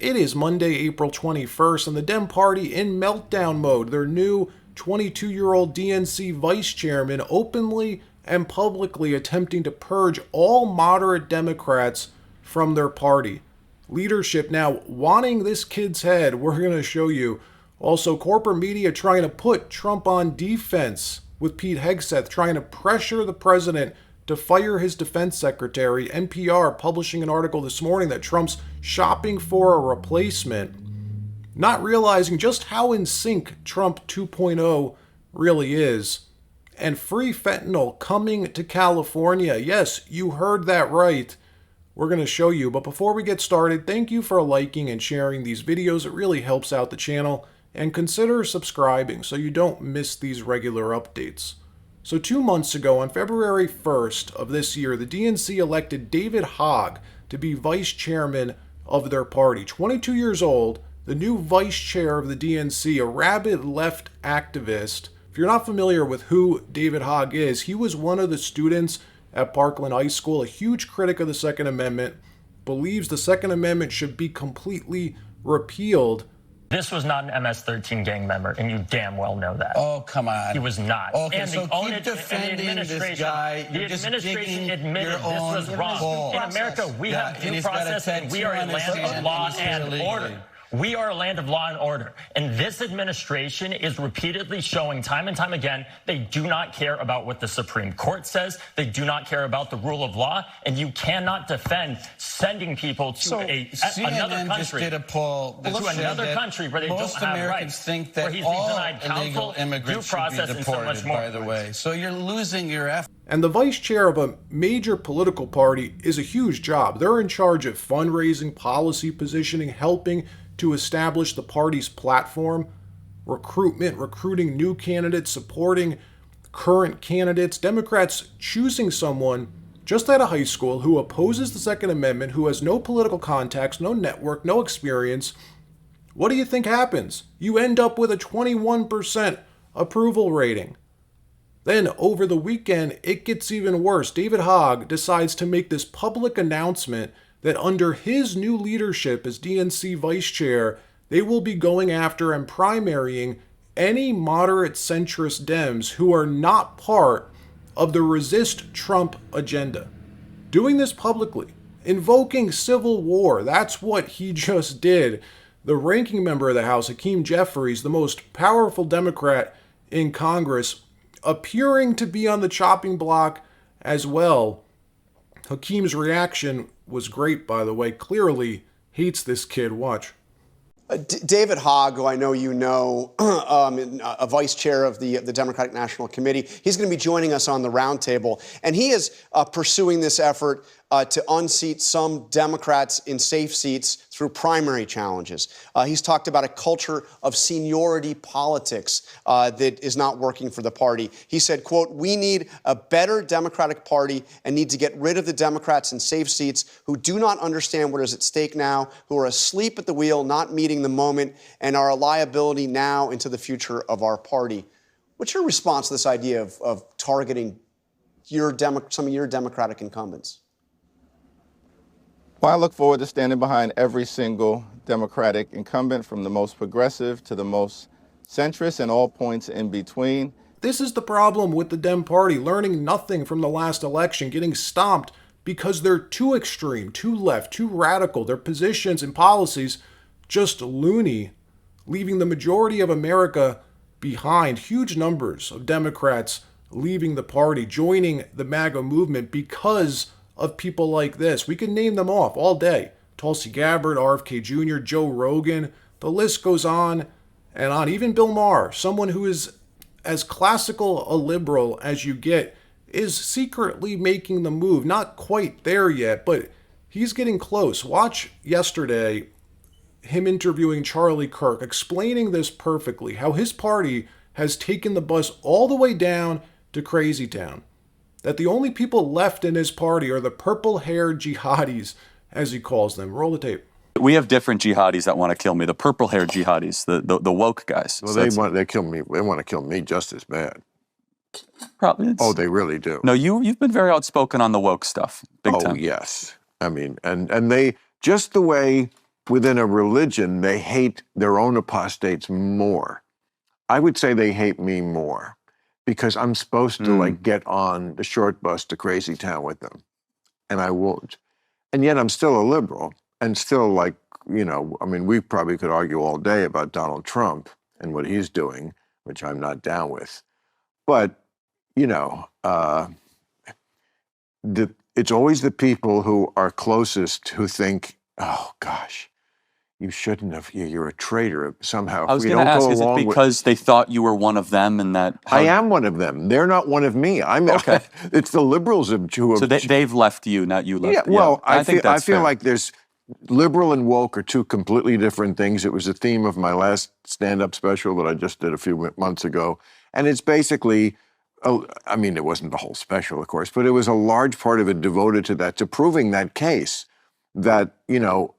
It is Monday, April 21st, and the Dem Party in meltdown mode. Their new 22-year-old DNC vice chairman openly and publicly attempting to purge all moderate Democrats from their party. Leadership now wanting this kid's head. We're going to show you. Also, corporate media trying to put Trump on defense with Pete Hegseth, trying to pressure the president to fire his defense secretary. NPR publishing an article this morning that Trump's shopping for a replacement, not realizing just how in sync Trump 2.0 really is. And free fentanyl coming to California. Yes, you heard that right. We're going to show you. But before we get started, thank you for liking and sharing these videos. It really helps out the channel. And consider subscribing so you don't miss these regular updates. So 2 months ago, on February 1st of this year, the DNC elected David Hogg to be vice chairman of their party. 22 years old, the new vice chair of the DNC, a rabid left activist. If you're not familiar with who David Hogg is, he was one of the students at Parkland High School, a huge critic of the Second Amendment, believes the Second Amendment should be completely repealed. This was not an MS-13 gang member, and you damn well know that. Oh, come on. He was not. Okay, and so keep defending this guy. The administration admitted this was wrong. In America, we have due process, and we are a land of law and order. We are a land of law and order. And this administration is repeatedly showing time and time again they do not care about what the Supreme Court says. They do not care about the rule of law. And you cannot defend sending people to another country. Just did a poll to another country where they don't have Americans rights, think that where he's all being denied counsel, illegal immigrants due process, should be and so deported, much more. by the way. So you're losing your effort. And the vice chair of a major political party is a huge job. They're in charge of fundraising, policy positioning, helping to establish the party's platform, recruiting new candidates, supporting current candidates, Democrats choosing someone just out of high school who opposes the Second Amendment, who has no political contacts, no network, no experience. What do you think happens? You end up with a 21% approval rating. Then over the weekend, it gets even worse. David Hogg decides to make this public announcement that under his new leadership as DNC vice chair, they will be going after and primarying any moderate centrist Dems who are not part of the resist Trump agenda. Doing this publicly, invoking civil war, that's what he just did. The ranking member of the House, Hakeem Jeffries, the most powerful Democrat in Congress, appearing to be on the chopping block as well. Hakeem's reaction was great, by the way. Clearly hates this kid. Watch. David Hogg, who I know you know, a vice chair of the Democratic National Committee, he's going to be joining us on the roundtable. And he is pursuing this effort to unseat some Democrats in safe seats through primary challenges. He's talked about a culture of seniority politics that is not working for the party. He said, quote, "We need a better Democratic Party and need to get rid of the Democrats in safe seats who do not understand what is at stake now, who are asleep at the wheel, not meeting the moment, and are a liability now into the future of our party." What's your response to this idea of targeting some of your Democratic incumbents? Well, I look forward to standing behind every single Democratic incumbent, from the most progressive to the most centrist and all points in between. This is the problem with the Dem Party, learning nothing from the last election, getting stomped because they're too extreme, too left, too radical. Their positions and policies just loony, leaving the majority of America behind. Huge numbers of Democrats leaving the party, joining the MAGA movement because of people like this. We can name them off all day. Tulsi Gabbard, RFK Jr., Joe Rogan, the list goes on and on. Even Bill Maher, someone who is as classical a liberal as you get, is secretly making the move. Not quite there yet, but he's getting close. Watch yesterday him interviewing Charlie Kirk, explaining this perfectly, how his party has taken the bus all the way down to Crazy Town. That the only people left in his party are the purple-haired jihadis, as he calls them. Roll the tape. We have different jihadis that want to kill me. The purple-haired jihadis, the woke guys. Well, they want to kill me just as bad. Probably. Oh, they really do. No, you've been very outspoken on the woke stuff. Big time. Oh, yes. I mean, and they, just the way within a religion, they hate their own apostates more. I would say they hate me more because I'm supposed to like get on the short bus to Crazy Town with them, and I won't. And yet I'm still a liberal and still like, you know, I mean, we probably could argue all day about Donald Trump and what he's doing, which I'm not down with. But, you know, it's always the people who are closest who think, oh, gosh, you shouldn't have, you're a traitor somehow. I was going to ask, is it because they thought you were one of them and that... I am one of them. They're not one of me. Okay. It's the liberals who have... So they've left you, not you left. Yeah, well, I think that's feel fair. like there's... Liberal and woke are two completely different things. It was the theme of my last stand-up special that I just did a few months ago. And it's basically... I mean, it wasn't the whole special, of course, but it was a large part of it devoted to that, to proving that case that, you know,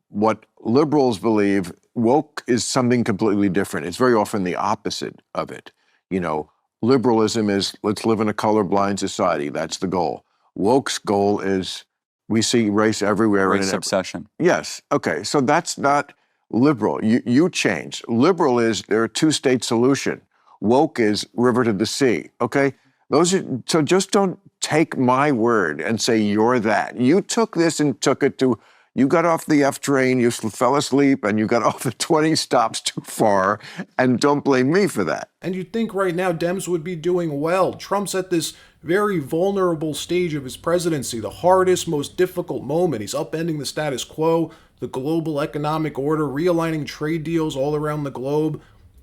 what liberals believe, woke is something completely different. It's very often the opposite of it. You know, liberalism is let's live in a colorblind society. That's the goal. Woke's goal is we see race everywhere. Race obsession. Yes. Okay. So that's not liberal. You change. Liberal is there a two-state solution. Woke is river to the sea. Okay. So just don't take my word and say you're that. You took this and took it to. You got off the F train, you fell asleep, and you got off the 20 stops too far, and don't blame me for that. And you'd think right now Dems would be doing well. Trump's at this very vulnerable stage of his presidency, the hardest, most difficult moment. He's upending the status quo, the global economic order, realigning trade deals all around the globe.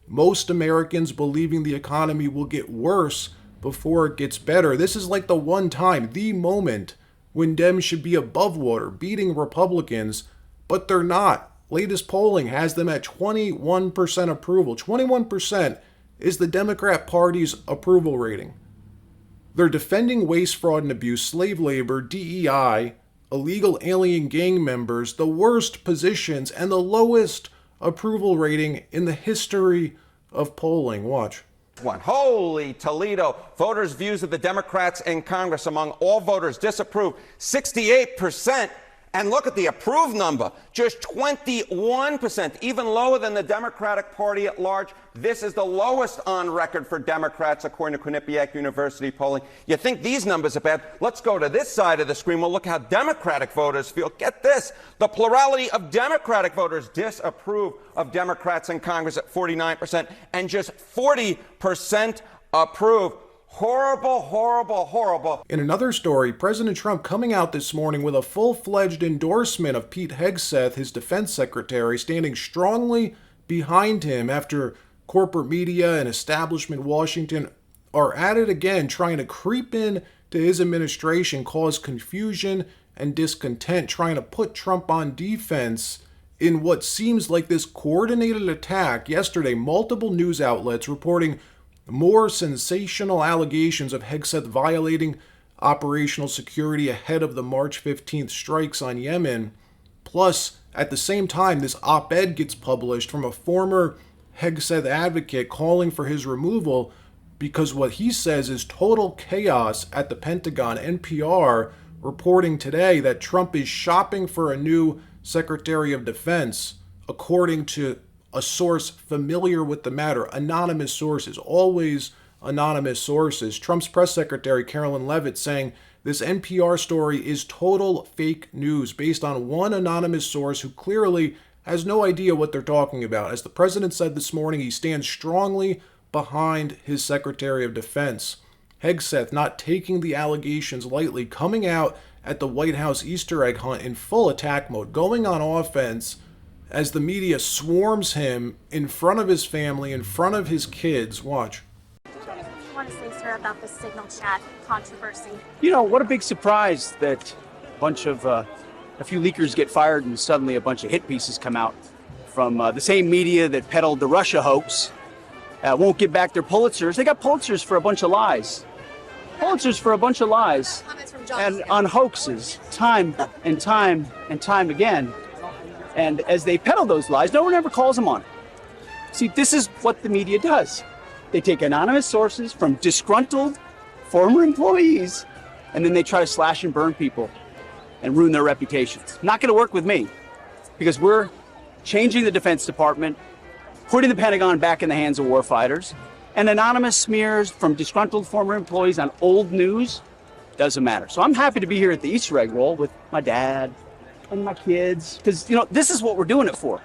Most Americans believing the economy will get worse before it gets better. This is like the one time, the moment, when Dems should be above water, beating Republicans, but they're not. Latest polling has them at 21% approval. 21% is the Democrat Party's approval rating. They're defending waste, fraud, and abuse, slave labor, DEI, illegal alien gang members, the worst positions, and the lowest approval rating in the history of polling. Watch. Holy Toledo. Voters' views of the Democrats in Congress among all voters disapprove 68%. And look at the approved number, just 21%, even lower than the Democratic Party at large. This is the lowest on record for Democrats, according to Quinnipiac University polling. You think these numbers are bad? Let's go to this side of the screen. We'll look how Democratic voters feel. Get this. The plurality of Democratic voters disapprove of Democrats in Congress at 49%, and just 40% approve. Horrible, horrible, horrible. In another story, President Trump coming out this morning with a full-fledged endorsement of Pete Hegseth, his defense secretary, standing strongly behind him after corporate media and establishment Washington are at it again, trying to creep in to his administration, cause confusion and discontent, trying to put Trump on defense in what seems like this coordinated attack. Yesterday, multiple news outlets reporting more sensational allegations of Hegseth violating operational security ahead of the March 15th strikes on Yemen. Plus, at the same time, this op-ed gets published from a former Hegseth advocate calling for his removal because what he says is total chaos at the Pentagon. NPR reporting today that Trump is shopping for a new Secretary of Defense, according to a source familiar with the matter. Anonymous sources, always anonymous sources. Trump's press secretary, Carolyn Leavitt, saying this NPR story is total fake news based on one anonymous source who clearly has no idea what they're talking about. As the president said this morning, he stands strongly behind his Secretary of Defense. Hegseth not taking the allegations lightly, coming out at the White House Easter egg hunt in full attack mode, going on offense as the media swarms him in front of his family, in front of his kids. Watch. What do you want to say, sir, about the signal chat controversy? You know, what a big surprise that a few leakers get fired and suddenly a bunch of hit pieces come out from the same media that peddled the Russia hoax. Won't give back their Pulitzers. They got Pulitzers for a bunch of lies. Pulitzers for a bunch of lies. And on hoaxes, time and time and time again. And as they peddle those lies, no one ever calls them on it. See, this is what the media does. They take anonymous sources from disgruntled former employees, and then they try to slash and burn people and ruin their reputations. Not going to work with me. because we're changing the Defense Department, putting the Pentagon back in the hands of warfighters, and anonymous smears from disgruntled former employees on old news doesn't matter. So I'm happy to be here at the Easter egg roll with my dad and my kids, because, you know, this is what we're doing it for.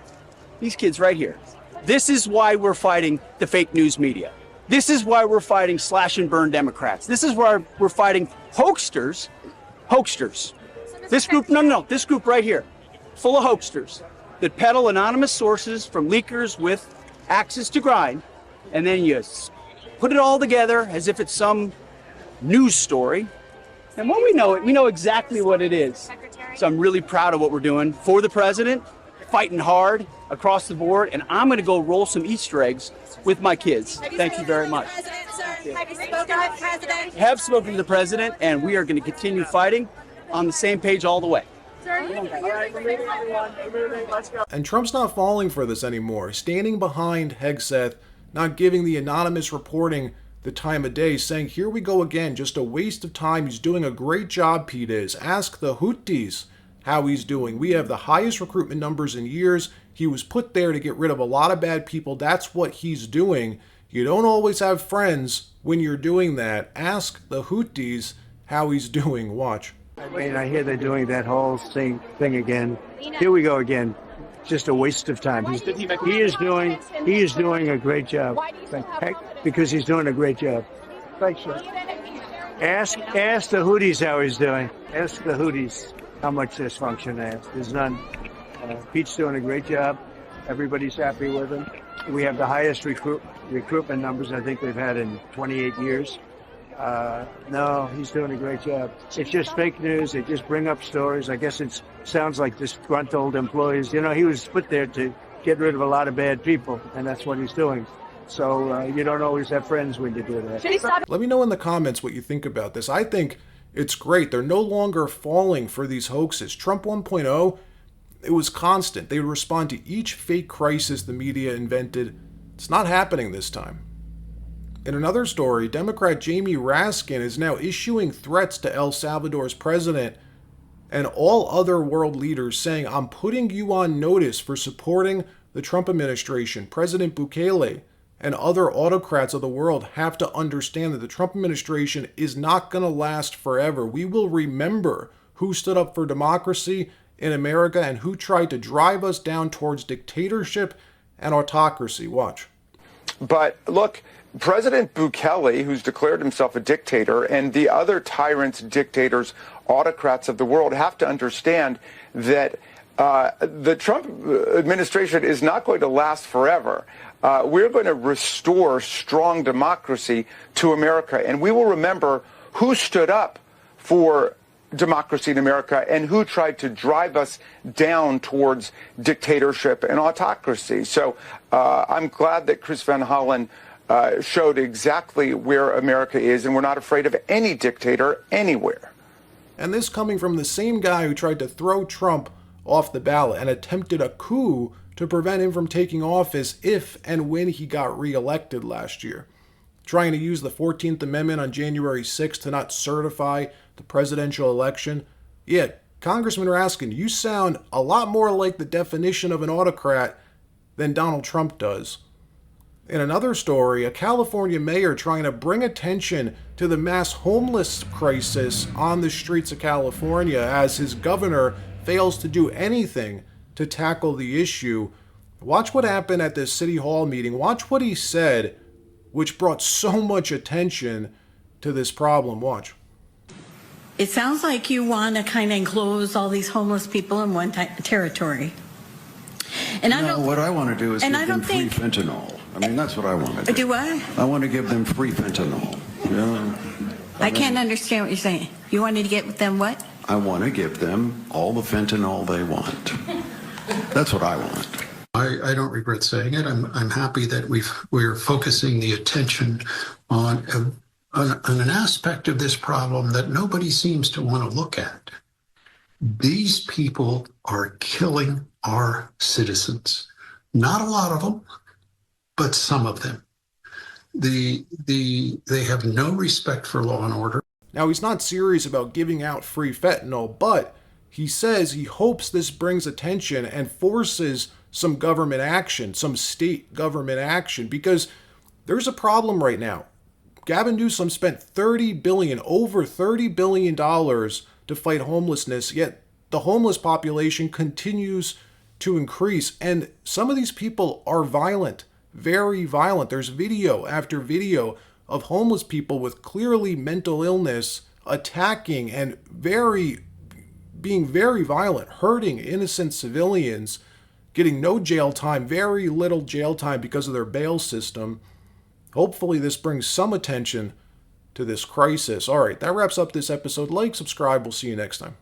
These kids right here. This is why we're fighting the fake news media. This is why we're fighting slash and burn Democrats. This is why we're fighting hoaxsters. This group, this group right here, full of hoaxsters that peddle anonymous sources from leakers with axes to grind, and then you put it all together as if it's some news story. And when we know exactly what it is. So I'm really proud of what we're doing for the president, fighting hard across the board, and I'm going to go roll some Easter eggs with my kids. Thank you very much. Have you spoken to the president? Have spoken to the president, and we are going to continue fighting on the same page all the way. And Trump's not falling for this anymore, standing behind Hegseth, not giving the anonymous reporting the time of day, saying, here we go again, just a waste of time. He's doing a great job, Pete is. Ask the Houthis how he's doing. We have the highest recruitment numbers in years. He was put there to get rid of a lot of bad people. That's what he's doing. You don't always have friends when you're doing that. Ask the Houthis how he's doing. Watch. I mean, I hear they're doing that whole thing again. Here we go again. Just a waste of time. He is doing a great job. Because he's doing a great job. Thanks, sir. Ask the Houthis how he's doing. Ask the Houthis how much dysfunction they have. There's none. Pete's doing a great job. Everybody's happy with him. We have the highest recruitment numbers I think we've had in 28 years. No, he's doing a great job. It's just fake news. They just bring up stories. I guess it sounds like disgruntled employees. You know, he was put there to get rid of a lot of bad people, and that's what he's doing. So you don't always have friends when you do that. Let me know in the comments what you think about this. I think it's great. They're no longer falling for these hoaxes. Trump 1.0, it was constant. They would respond to each fake crisis the media invented. It's not happening this time. In another story, Democrat Jamie Raskin is now issuing threats to El Salvador's president and all other world leaders, saying, I'm putting you on notice for supporting the Trump administration. President Bukele and other autocrats of the world have to understand that the Trump administration is not going to last forever. We will remember who stood up for democracy in America and who tried to drive us down towards dictatorship and autocracy. Watch. But look, President Bukele, who's declared himself a dictator, and the other tyrants, dictators, autocrats of the world have to understand that the Trump administration is not going to last forever. We're going to restore strong democracy to America, and we will remember who stood up for democracy in America and who tried to drive us down towards dictatorship and autocracy. So I'm glad that Chris Van Hollen showed exactly where America is, and we're not afraid of any dictator anywhere. And this coming from the same guy who tried to throw Trump off the ballot and attempted a coup to prevent him from taking office if and when he got reelected last year. Trying to use the 14th Amendment on January 6th to not certify the presidential election. Yeah, Congressman Raskin, you sound a lot more like the definition of an autocrat than Donald Trump does. In another story, a California mayor trying to bring attention to the mass homeless crisis on the streets of California as his governor fails to do anything to tackle the issue. Watch what happened at this city hall meeting. Watch what he said, which brought so much attention to this problem. Watch. It sounds like you want to kind of enclose all these homeless people in one territory. And I don't. What I want to do is give them free fentanyl. I mean, that's what I want to do. Do what? I want to give them free fentanyl. Yeah. I can't understand what you're saying. You wanted to get them what? I want to give them all the fentanyl they want. That's what I want. I don't regret saying it. I'm happy that we're focusing the attention on an aspect of this problem that nobody seems to want to look at. These people are killing our citizens. Not a lot of them, but some of them. They have no respect for law and order. Now, he's not serious about giving out free fentanyl, but he says he hopes this brings attention and forces some government action, some state government action, because there's a problem right now. Gavin Newsom spent over $30 billion to fight homelessness, yet the homeless population continues to increase. And some of these people are violent, very violent. There's video after video of homeless people with clearly mental illness attacking and being very violent, hurting innocent civilians, getting no jail time, very little jail time because of their bail system. Hopefully this brings some attention to this crisis. All right, that wraps up this episode. Like, subscribe. We'll see you next time.